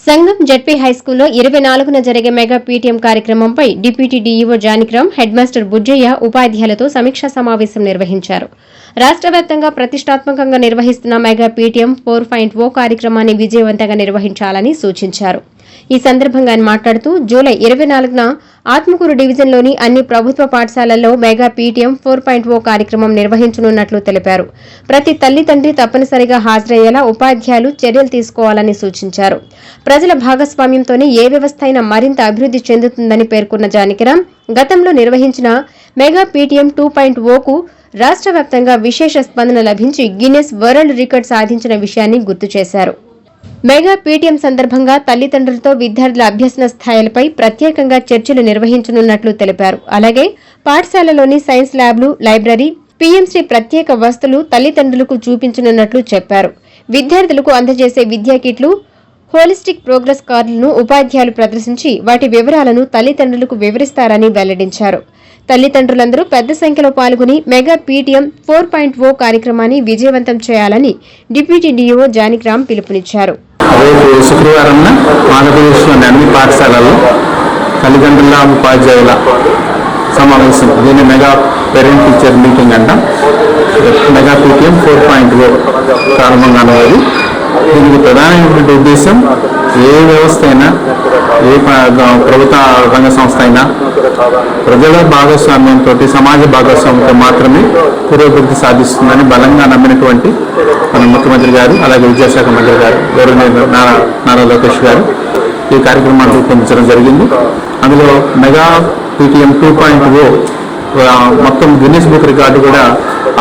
సంగం ZP హైస్కూల్లో 24న జరిగే మెగా పీటీఎం కార్యక్రమంపై deputy DEO Janakiram, head master Bujjaiah ఉపాధ్యాయులతో సమీక్షా సమావేశం నిర్వహించారు. రాష్ట్ర వ్యాప్తంగా ప్రతిష్టాత్మకంగా నిర్వహిస్తున్న మెగా పీటీఎం 4.0 కార్యక్రమాన్ని విజయవంతంగా నిర్వహించాలని సూచించారు. ఈ సందర్భంగా ఆయన మాట్లాడుతూ జూలై 24న ఆత్మకూరు డివిజన్లోని అన్ని ప్రభుత్వ పాఠశాలల్లో మెగా పీటీఎం 4.0 కార్యక్రమం నిర్వహించనున్నట్లు తెలిపారు. ప్రతి తల్లిదండ్రి తప్పనిసరిగా హాజరయ్యేలా ఉపాధ్యాయులు చర్యలు తీసుకోవాలని సూచించారు. ప్రజల భాగస్వామ్యంతోనే ఏ వ్యవస్థ అయినా మరింత అభివృద్ధి చెందుతుందని పేర్కొన్న జానకిరాం, గతంలో నిర్వహించిన మెగా పీటీఎం 2.0కు రాష్ట్ర వ్యాప్తంగా విశేష స్పందన లభించి గిన్నెస్ వరల్డ్ రికార్డు సాధించిన విషయాన్ని గుర్తు చేశారు. మెగా పీటీఎం సందర్భంగా తల్లిదండ్రులతో విద్యార్థుల అభ్యసన స్థాయిలపై ప్రత్యేకంగా చర్చలు నిర్వహించనున్నట్లు తెలిపారు. అలాగే పాఠశాలలోని సైన్స్ ల్యాబ్లు, లైబ్రరీ, పీఎంసీ ప్రత్యేక వస్తువులు తల్లిదండ్రులకు చూపించనున్నట్లు చెప్పారు. విద్యార్థులకు అందజేసే విద్యా కిట్లు, హోలిస్టిక్ ప్రోగ్రెస్ కార్డులను ఉపాధ్యాయులు ప్రదర్శించి వాటి వివరాలను తల్లిదండ్రులకు వివరిస్తారని వెల్లడించారు. తల్లిదండ్రులందరూ పెద్ద సంఖ్యలో పాల్గొని మెగా పీటీఎం 4.0 కార్యక్రమాన్ని విజయవంతం చేయాలని డిప్యూటీ డీఈఓ జానకిరాం పిలుపునిచ్చారు. శుక్రవారం ఆంధ్రప్రదేశ్లోని అన్ని పాఠశాలల్లో తల్లిదండ్రుల ఉపాధ్యాయుల సమావేశం, దీన్ని మెగా పేరెంట్ టీచర్ మీటింగ్ అంటాం. మెగా పీటీఎం 4.0 ప్రారంభంగా ఉన్నది. దీనికి ప్రధానమైనటువంటి ఉద్దేశం ఏ వ్యవస్థ అయినా, ఏ ప్రభుత్వ రంగ సంస్థ అయినా ప్రజల భాగస్వామ్యంతో, సమాజ భాగస్వామ్యంతో మాత్రమే పురోగతి సాధిస్తుందని బలంగా నమ్మినటువంటి మన ముఖ్యమంత్రి గారు, అలాగే విద్యాశాఖ మంత్రి గారు గౌరవనీయ నారా లోకేష్ గారు ఈ కార్యక్రమాన్ని రూపొందించడం జరిగింది. అందులో మెగా పీటీఎం 2.0 మొత్తం గిన్నెస్ బుక్ రికార్డు కూడా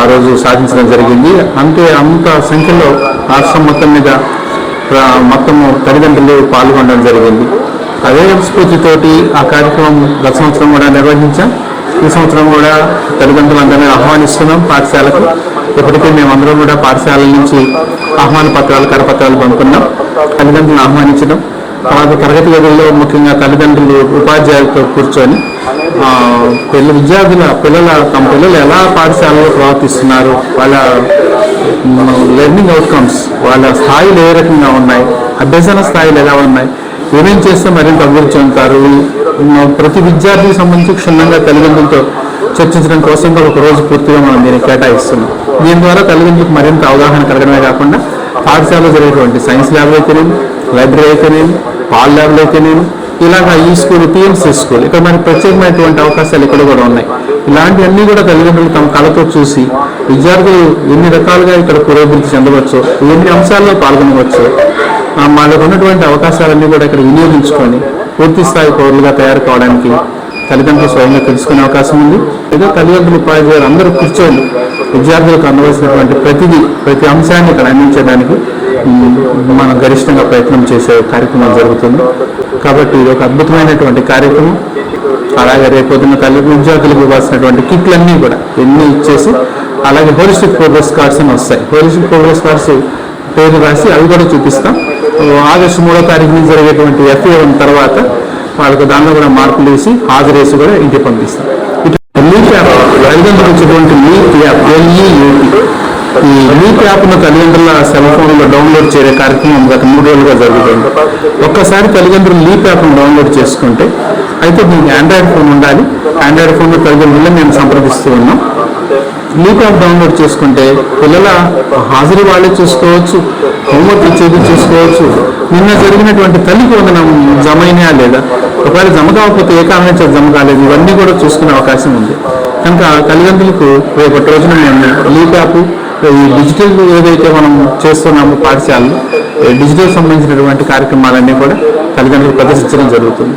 ఆ రోజు సాధించడం జరిగింది. అంత సంఖ్యలో రాష్ట్రం మొత్తం మీద మొత్తము తల్లిదండ్రులు పాల్గొనడం జరిగింది. అదే స్ఫూర్తితోటి ఆ కార్యక్రమం గత సంవత్సరం కూడా నిర్వహించాం. ఈ సంవత్సరం కూడా తల్లిదండ్రులందరినీ ఆహ్వానిస్తున్నాం పాఠశాలకు. ఇప్పటికే మేమందరం కూడా పాఠశాలల నుంచి ఆహ్వాన పత్రాలు, కరపత్రాలు పంపుకున్నాం. తల్లిదండ్రులను ఆహ్వానించడం, అలాగే తరగతి గదుల్లో ముఖ్యంగా తల్లిదండ్రులు ఉపాధ్యాయులతో కూర్చొని తమ పిల్లలు ఎలా పాఠశాలలో ప్రవర్తిస్తున్నారు, వాళ్ళ లెర్నింగ్ అవుట్కమ్స్, వాళ్ళ స్థాయిలు ఏ రకంగా ఉన్నాయి, అభ్యసన స్థాయిలు ఎలా ఉన్నాయి, ఏమేం చేస్తే మరింత అభివృద్ధి చెందుతారు, ప్రతి విద్యార్థికి సంబంధించి క్షుణ్ణంగా తల్లిదండ్రులతో చర్చించడం కోసం ఒక రోజు పూర్తిగా మనం దీన్ని కేటాయిస్తున్నాం. దీని ద్వారా తల్లిదండ్రులకు మరింత అవగాహన కలగడమే కాకుండా పాఠశాలలో జరిగేటువంటి సైన్స్ ల్యాబ్ అయితేనేమి, లైబ్రరీ అయితేనేమి, పాల్ ల్యాబ్లు అయితేనేమి, ఇలాగా ఈ స్కూల్, పిఎంసీ స్కూల్, ఇక్కడ మనకి ప్రత్యేకమైనటువంటి అవకాశాలు ఇక్కడ కూడా ఉన్నాయి. ఇలాంటివన్నీ కూడా తల్లిదండ్రులు తమ కళతో చూసి విద్యార్థులు ఎన్ని రకాలుగా ఇక్కడ పురోగతి చెందవచ్చో, ఎన్ని అంశాల్లో పాల్గొనవచ్చో, వాళ్ళకు ఉన్నటువంటి అవకాశాలన్నీ కూడా ఇక్కడ వినియోగించుకొని పూర్తి స్థాయి పౌరులుగా తయారు కావడానికి తల్లిదండ్రులు స్వయంగా తెలుసుకునే అవకాశం ఉంది. ఏదో తల్లిదండ్రులు, ఉపాధ్యాయులు అందరూ కూర్చొని విద్యార్థులకు అందవలసినటువంటి ప్రతి అంశాన్ని ఇక్కడ అందించడానికి మనం గరిష్టంగా ప్రయత్నం చేసే కార్యక్రమం జరుగుతుంది. కాబట్టి ఇది ఒక అద్భుతమైనటువంటి కార్యక్రమం. అలాగే రేపొద్దున విద్యార్థులకు ఇవ్వాల్సినటువంటి కిట్లన్నీ కూడా ఎన్ని ఇచ్చేసి, అలాగే హోలిస్టిక్ ప్రోగ్రెస్ కార్డ్స్ అని వస్తాయి. హోలిస్టిక్ ప్రోగ్రెస్ కార్డ్స్ పేరు రాసి అవి కూడా చూపిస్తాం. ఆగస్టు 3వ తారీఖున జరిగేటువంటి FA1 తర్వాత వాళ్ళకు దానిలో కూడా మార్కులు వేసి హాజరేసి కూడా ఇంటికి పంపిస్తాం. లీప్ యాప్, తల్లిదండ్రులు వచ్చేటువంటి లీప్ యాప్, LEAP, ఈ లీప్ యాప్ను తల్లిదండ్రుల సెల్ ఫోన్లో డౌన్లోడ్ చేయే కార్యక్రమం గత 3 రోజులుగా జరుగుతుంది. ఒక్కసారి తల్లిదండ్రులు లీప్ యాప్ను డౌన్లోడ్ చేసుకుంటే, అయితే మీకు ఆండ్రాయిడ్ ఫోన్ ఉండాలి. ఆండ్రాయిడ్ ఫోన్లో తల్లిదండ్రులను మేము సంప్రదిస్తూ ఉన్నాం. లీప్ యాప్ డౌన్లోడ్ చేసుకుంటే పిల్లల హాజరు వాళ్ళే చూసుకోవచ్చు, హోంవర్క్ ఇచ్చేది చూసుకోవచ్చు, నిన్న జరిగినటువంటి తల్లికి వందనం జమ అయినా లేదా, ఒకవేళ జమ కాకపోతే ఏ కారణం చేత జమ కాలేదు, ఇవన్నీ కూడా చూసుకునే అవకాశం ఉంది. కనుక తల్లిదండ్రులకు రేపటి రోజున మేము లీప్ యాప్, ఈ డిజిటల్ ఏదైతే మనం చేస్తున్నామో పాఠశాలలో, డిజిటల్ సంబంధించినటువంటి కార్యక్రమాలన్నీ కూడా తల్లిదండ్రులు ప్రదర్శించడం జరుగుతుంది.